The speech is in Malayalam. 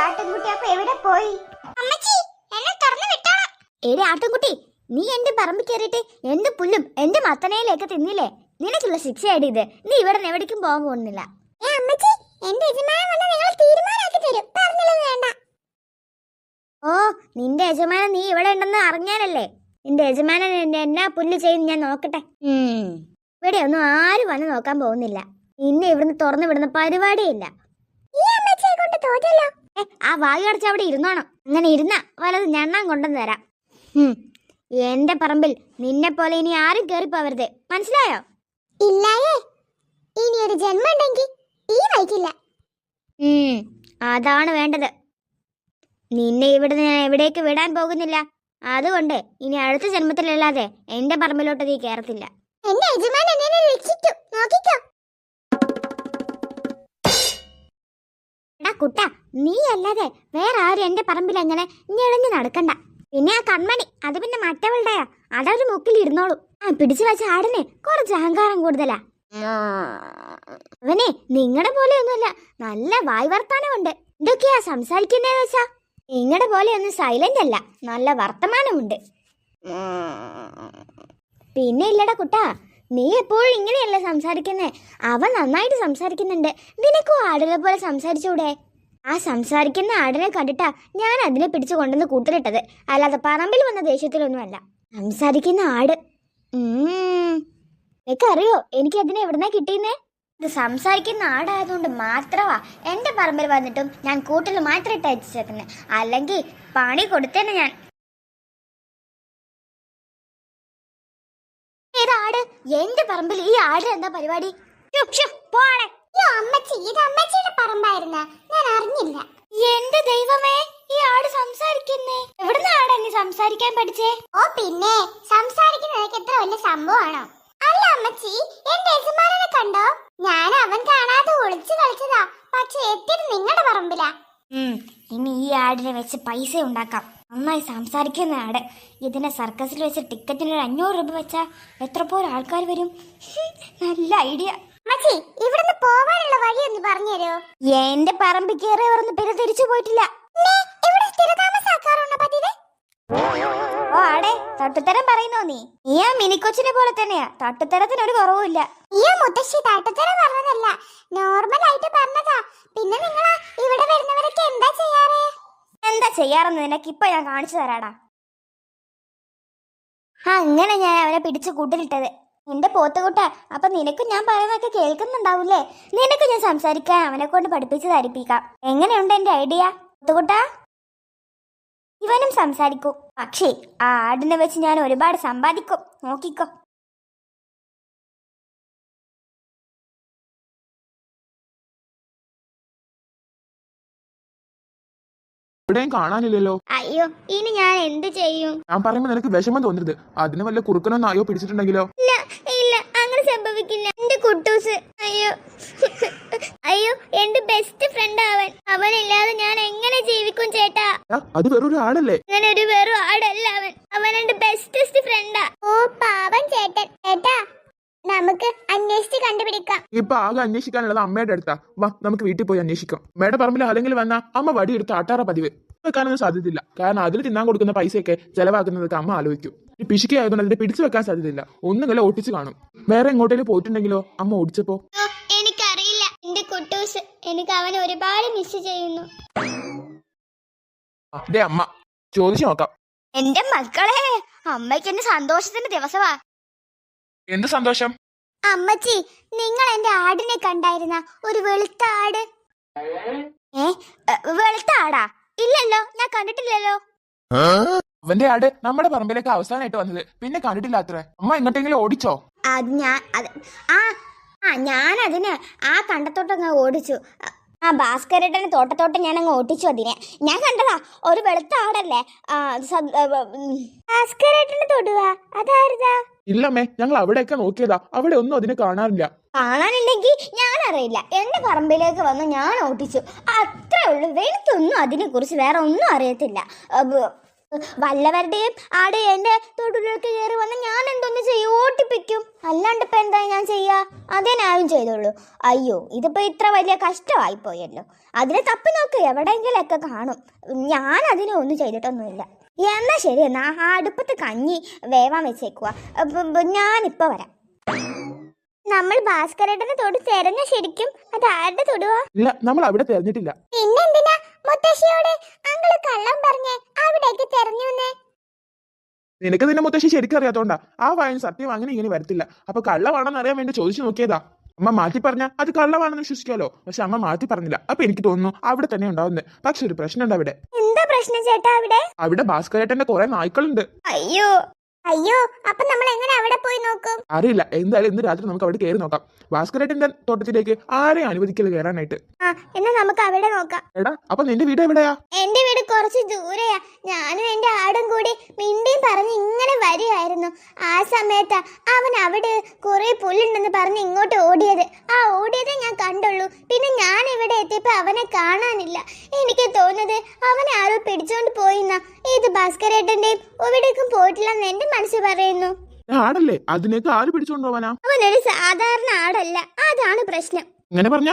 ആട്ടിൻകുട്ടി അപ്പൊ എവിടെ പോയി? അമ്മച്ചി എന്നെ തുറന്നു വിട്ടോളാം. എടി ആട്ടിൻകുട്ടി, നീ എന്റെ പറമ്പിൽ കയറിയിട്ട് എന്റെ പുല്ലും എന്റെ മത്തനയിലേക്ക് തിന്നില്ലേ? നിനക്കുള്ള ശിക്ഷയായിട്ട് ഇത്. നീ ഇവിടെ എവിടേക്കും പോകാൻ പോകുന്നില്ല. അമ്മച്ചി, എന്റെ യജമാനൻ വന്ന് നിങ്ങൾ തീരുമാനമാക്കി തരും. പറഞ്ഞില്ലെന്ന് വേണ്ട. ഓ, നിന്റെ യജമാനൻ നീ ഇവിടെ ഉണ്ടെന്ന് അറിഞ്ഞാലല്ലേ? നിന്റെ യജമാനൻ എന്നാ പുല്ല് ചെയ്യും ഞാൻ നോക്കട്ടെ. ഇവിടെ ഒന്നും ആരും വന്ന് നോക്കാൻ പോകുന്നില്ല. നിന്നെ ഇവിടുന്ന് തുറന്നു വിടുന്ന പരിപാടിയില്ല. ആ വായു അടച്ച് അവിടെ ഇരുന്നോണം. അങ്ങനെ ഇരുന്ന വലത് ഞണ്ണാൻ കൊണ്ടുവന്ന് തരാം. എന്റെ പറമ്പിൽ നിന്നെ പോലെ ഇനി ആരും കേറിപ്പോവരുത്, മനസ്സിലായോ? ഇല്ലായേ, ഇനി ഒരു ജന്മം ഉണ്ടെങ്കിൽ ഈ വൈകില്ല. അതാണ് വേണ്ടത്. നിന്നെ ഇവിടെ ഞാൻ എവിടേക്ക് വിടാൻ പോകുന്നില്ല. അതുകൊണ്ട് ഇനി അടുത്ത ജന്മത്തിലല്ലാതെ എന്റെ പറമ്പിലോട്ട് നീ കേറത്തില്ല. എന്റെ യജമാനൻ എന്നെ രക്ഷിച്ചു, നോക്കിക്കോ. എടാ കുട്ടാ, നീ അല്ലാതെ വേറെ ആരും എന്റെ പറമ്പിൽ അങ്ങനെ ഞെളഞ്ഞു നടക്കണ്ട. പിന്നെ ആ കൺമണി, അത് പിന്നെ മറ്റവളുടെയാ. അതൊരു മുക്കിൽ ഇരുന്നോളൂ. പിടിച്ചു വെച്ച ആടിന് കുറച്ച് അഹങ്കാരം കൂടുതലാ. അവനെ നിങ്ങളുടെ പോലെ ഒന്നുമല്ല, നല്ല വായ് വർത്താനമുണ്ട്. എന്തൊക്കെയാ സംസാരിക്കുന്നതെന്ന് വെച്ചാ നിങ്ങളുടെ പോലെ ഒന്നും സൈലന്റ് അല്ല, നല്ല വർത്തമാനമുണ്ട്. പിന്നെ ഇല്ലടാ കുട്ടാ, നീ എപ്പോഴും ഇങ്ങനെയല്ല സംസാരിക്കുന്നേ. അവൻ നന്നായിട്ട് സംസാരിക്കുന്നുണ്ട്. നിനക്കും ആടിനെ പോലെ സംസാരിച്ചൂടെ? ആ സംസാരിക്കുന്ന ആടിനെ കണ്ടിട്ടാ ഞാൻ അതിനെ പിടിച്ചു കൊണ്ടുവന്ന് കൂട്ടിലിട്ടത്, അല്ലാതെ പറമ്പിൽ വന്ന ദേഷ്യത്തിലൊന്നുമല്ല. സംസാരിക്കുന്ന ആട്. എനിക്കറിയോ എനിക്ക് അതിനെ എവിടുന്നാ കിട്ടിയെന്നേ? ഇത് സംസാരിക്കുന്ന ആടായതുകൊണ്ട് മാത്രമാ എന്റെ പറമ്പിൽ വന്നിട്ടും ഞാൻ കൂട്ടിൽ മാത്രം ഇട്ട് അയച്ചേക്കുന്നത്. അല്ലെങ്കിൽ പണി കൊടുത്തേനെ ഞാൻ. ഏതാട്? എന്റെ പറമ്പിൽ ഈ ആടിന് എന്താ പരിപാടി? പോണേ. അമ്മച്ചി, ഇത് അമ്മച്ചിയുടെ പറമ്പായിരുന്നു, ഞാൻ അറിഞ്ഞില്ല. എന്റെ ദൈവമേ, ഈ ആട് സംസാരിക്കുന്നേ. എവിടുന്ന ആടാ നീ സംസാരിക്കാൻ പഠിച്ചേ? ഓ പിന്നെ, സംസാരിക്കുന്നതൊക്കെ എത്ര വലിയ സംഭവമാണോ? അല്ല അമ്മച്ചി, എന്റെ യജമാനനെ കണ്ടോ? ഞാൻ അവൻ കാണാതെ ഒളിച്ചു കളിച്ചതാ, പക്ഷെ എത്തിയത് നിങ്ങളുടെ പറമ്പിലാ. ഇനി ഈ ആടിനെ വെച്ച് പൈസ ഉണ്ടാക്കാം. നന്നായി സംസാരിക്കുന്ന ആട്. ഇതിനെ സർക്കസിൽ വെച്ച് ടിക്കറ്റിന് 500 രൂപ വെച്ചാ എത്ര പോലെ ആൾക്കാർ വരും. നല്ല ഐഡിയ. അമ്മച്ചി, ഇവിടുന്ന് പോവാനുള്ള വഴി ഒന്ന് പറഞ്ഞു തരോ? എന്റെ പറമ്പിൽ കയറിയവരൊന്നും പിന്നെ തിരിച്ചു പോയിട്ടില്ല. ഓ ആടെ, തട്ടുത്തരം പറയുന്നോ നീ? ഈ ആ മിനിക്കൊച്ചിനെ പോലെ തന്നെയാ, തട്ടുത്തരത്തിന് ഒരു കുറവുമില്ല. ഈ മുത്തശ്ശി തട്ടുത്തരം പറഞ്ഞതല്ല, നോർമൽ ആയിട്ട് പറഞ്ഞതാ. പിന്നെ നിങ്ങളാ ഇവിടെ വരുന്നവരൊക്കെ എന്താ ചെയ്യാറ്? എന്താ ചെയ്യാറെന്ന് നിനക്ക് ഇപ്പൊ ഞാൻ കാണിച്ചു തരാടാ. അങ്ങനെ ഞാൻ അവനെ പിടിച്ചു കൂട്ടിലിട്ടത്. നിന്റെ പോത്തുകുട്ട, അപ്പൊ നിനക്ക് ഞാൻ പറയുന്നതൊക്കെ കേൾക്കുന്നുണ്ടാവൂലേ? നിനക്ക് ഞാൻ സംസാരിക്കാൻ അവനെ കൊണ്ട് പഠിപ്പിച്ച് ധരിപ്പിക്കാം. എങ്ങനെയുണ്ട് എന്റെ ഐഡിയ? പോത്തുകുട്ട, ഇവനും സംസാരിക്കും. പക്ഷേ ആ ആടിനെ വെച്ച് ഞാൻ ഒരുപാട് സമ്പാദിക്കും, നോക്കിക്കോ. ഇവിടെയും കാണാനില്ലല്ലോ. അയ്യോ, ഇനി ഞാൻ എന്ത് ചെയ്യും? ഞാൻ പറയുമ്പോ നിനക്ക് വിഷമം തോന്നരുത്. അതിന് വല്ല കുറുക്കനൊന്നായോ പിടിച്ചിട്ടുണ്ടെങ്കിലോ? ഇല്ല ഇല്ല, അങ്ങനെ സംഭവിക്കില്ല. എന്റെ കുട്ടൂസ്. അയ്യോ അയ്യോ, എന്റെ ബെസ്റ്റ് ഫ്രണ്ട് അവൻ. അവനില്ലാതെ ഞാൻ എങ്ങനെ ജീവിക്കും ചേട്ടാ? അത് വെറൊരു ആടല്ലേ? അങ്ങനെ ഒരു വെറും ആടല്ല അവൻ. അവൻ എന്റെ ബെസ്റ്റസ്റ്റ് ഫ്രണ്ടാ. ഓ പാവൻ ചേട്ടൻ. ചേട്ടാ, നമുക്ക് അന്വേഷിച്ച് കണ്ടുപിടിക്കാം. ഇപ്പൊ ആകെ അന്വേഷിക്കാനുള്ളത് അമ്മയുടെ അടുത്താ. വാ, നമുക്ക് വീട്ടിൽ പോയി അന്വേഷിക്കാം. അമ്മയുടെ പറമ്പിൽ ആരെങ്കിലും വന്നാ അമ്മ വടിയെടുത്ത് ആട്ടാറ പതിവ്. വെക്കാനൊന്നും സാധ്യതയില്ല. കാരണം അതിന് തിന്നാൻ കൊടുക്കുന്ന പൈസയൊക്കെ ചെലവാക്കുന്നതൊക്കെ അമ്മ ആലോചിക്കും. ഈ പിശുക്കി ആയതുകൊണ്ട് അതിനെ പിടിച്ചു വെക്കാൻ സാധ്യതയില്ല. ഒന്നുകിൽ ഓട്ടിച്ച് കാണും. വേറെ എങ്ങോട്ടേലും പോയിട്ടുണ്ടെങ്കിലോ അമ്മ ഓടിച്ചപ്പോ? എനിക്കറിയില്ല എന്റെ കുട്ടൂസ്. എനിക്ക് അവനെ ഒരുപാട് മിസ് ചെയ്യുന്നു. അതെ അമ്മ, ചോദിച്ചു നോക്കാം. എന്റെ മക്കളെ, അമ്മയ്ക്ക് എന്റെ സന്തോഷത്തിന്റെ ദിവസമാ. എന്ത് സന്തോഷം? അമ്മച്ചി, നിങ്ങൾ എന്റെ ആടിനെ കണ്ടായിരുന്ന? ഒരു വെളുത്ത ആട്. വെളുത്ത ആടാ? ഇല്ലല്ലോ, ഞാൻ കണ്ടിട്ടില്ലല്ലോ. അവന്റെ ആട് നമ്മുടെ പറമ്പിലേക്ക് അവസാനമായിട്ട് വന്നത്, പിന്നെ കണ്ടിട്ടില്ല അത്രേ. അമ്മ എങ്ങോട്ടെങ്കിലും ഓടിച്ചോ? ഞാൻ അതിന് ആ കണ്ടത്തോട്ടങ്ങ് ഓടിച്ചു. ആ ഭാസ്കരേട്ടന് തോട്ടത്തോട്ട് ഞാൻ അങ്ങ് ഓട്ടിച്ചു അതിനെ. ഞാൻ കണ്ടതാ, ഒരു വെളുത്ത ആടല്ലേ. ഭാസ്കരേട്ടന് തൊടുക? അതായിരുതാ? ഇല്ലമ്മേ, ഞങ്ങൾ അവിടെയൊക്കെ നോക്കിയതാ, അവിടെ ഒന്നും അതിനെ കാണാനില്ല. കാണാനില്ലെങ്കിൽ ഞാൻ അറിയില്ല. എന്റെ പറമ്പിലേക്ക് വന്ന് ഞാൻ ഓട്ടിച്ചു, അത്രേ ഉള്ളൂ. വെളുത്തൊന്നും അതിനെ കുറിച്ച് വേറെ ഒന്നും അറിയത്തില്ല. വല്ലവരുടെയും ആട് എന്റെ തൊടുലേക്ക് കയറി വന്ന് ഞാൻ എന്തോന്ന് ചെയ്യും? ഓട്ടിപ്പിക്കും. അല്ലാണ്ട് ഇപ്പൊ എന്താ ഞാൻ ചെയ്യാ? അതേ ഞാനും ചെയ്തോളൂ. അയ്യോ, ഇതിപ്പോ ഇത്ര വലിയ കഷ്ടമായി പോയല്ലോ. അതിനെ തപ്പി നോക്ക്, എവിടെയെങ്കിലൊക്കെ കാണും. ഞാൻ അതിനെ ഒന്നും ചെയ്തിട്ടൊന്നുമില്ല. എന്നാ ശരി, എന്നാ ആ അടുപ്പത്ത് കഞ്ഞി വേവാൻ വെച്ചേക്കുക. ഞാനിപ്പോ വരാം. നമ്മൾ ഭാസ്കരേട്ടനെ തൊട് തെരഞ്ഞ ശരിക്കും അത് ആരുടെ തൊടുവാ? ഇല്ല, നമ്മൾ അവിടെ തെരഞ്ഞിട്ടില്ല. പിന്നെന്തിനാ മുത്തശ്ശിയോട് അങ്ങള് കള്ളം പറഞ്ഞേ അവിടേക്ക് തെരഞ്ഞു? നിനക്ക് നിന്റെ മുത്തശ്ശി ശരിക്കും അറിയാത്തോണ്ടാ. ആ വായന സത്യം അങ്ങനെ ഇങ്ങനെ വരത്തില്ല. അപ്പൊ കള്ളമാണെന്ന് അറിയാൻ വേണ്ടി ചോദിച്ചു നോക്കിയതാ. അമ്മ മാറ്റി പറഞ്ഞ അത് കള്ളമാണെന്ന് വിശ്വസിക്കാലോ. പക്ഷെ അമ്മ മാറ്റി പറഞ്ഞില്ല. അപ്പൊ എനിക്ക് തോന്നുന്നു അവിടെ തന്നെ ഉണ്ടാവുന്നത്. പക്ഷെ ഒരു പ്രശ്നമുണ്ട് അവിടെ. എന്താ പ്രശ്നം ചേട്ടാ? അവിടെ ഭാസ്കരേട്ടന്റെ കുറെ നായ്ക്കളുണ്ട്. അയ്യോ അയ്യോ, അപ്പൊ നമ്മൾ എങ്ങനെ അവിടെ പോയി നോക്കും? അറിയില്ല, എന്തായാലും ഇന്ന് രാത്രി നമുക്ക് അവിടെ കയറി നോക്കാം. ഭാസ്കരേട്ടന്റെ തോട്ടത്തിലേക്ക് ആരെയും അനുവദിക്കല് കയറാനായിട്ട്. എന്നാ നമുക്ക് അവിടെ നോക്കാം. എടാ, അപ്പൊ നിന്റെ വീട് എവിടെയാ? എന്റെ വീട് കുറച്ച് ദൂരെയാ. ഞാനും എന്റെ ആടും കൂടി മിണ്ടിയും പറഞ്ഞ് ഇങ്ങനെ വരികയായിരുന്നു. ആ സമയത്താ അവൻ അവിടെ കുറെ പുല്ലുണ്ടെന്ന് പറഞ്ഞ് ഇങ്ങോട്ട് ഓടിയത്. ആ ഓടിയതേ ഞാൻ കണ്ടുള്ളൂ. പിന്നെ ഞാൻ ഇവിടെ എത്തിയപ്പോ അവനെ കാണാനില്ല. എനിക്ക് തോന്നുന്നത് അവനെ ആരോ പിടിച്ചോണ്ട് പോയിന്നാ. ഇത് ഭാസ്കരേട്ടന്റെയും എവിടേക്കും പോയിട്ടില്ലെന്ന് എന്റെ മനസ്സ് പറയുന്നു. ആടല്ലേ, അതിനേക്ക് ആര് പിടിച്ചോണ്ട് പോവാനാ? അവനൊരു സാധാരണ ആടല്ല, അതാണ് പ്രശ്നം. ഇങ്ങനെ പറഞ്ഞ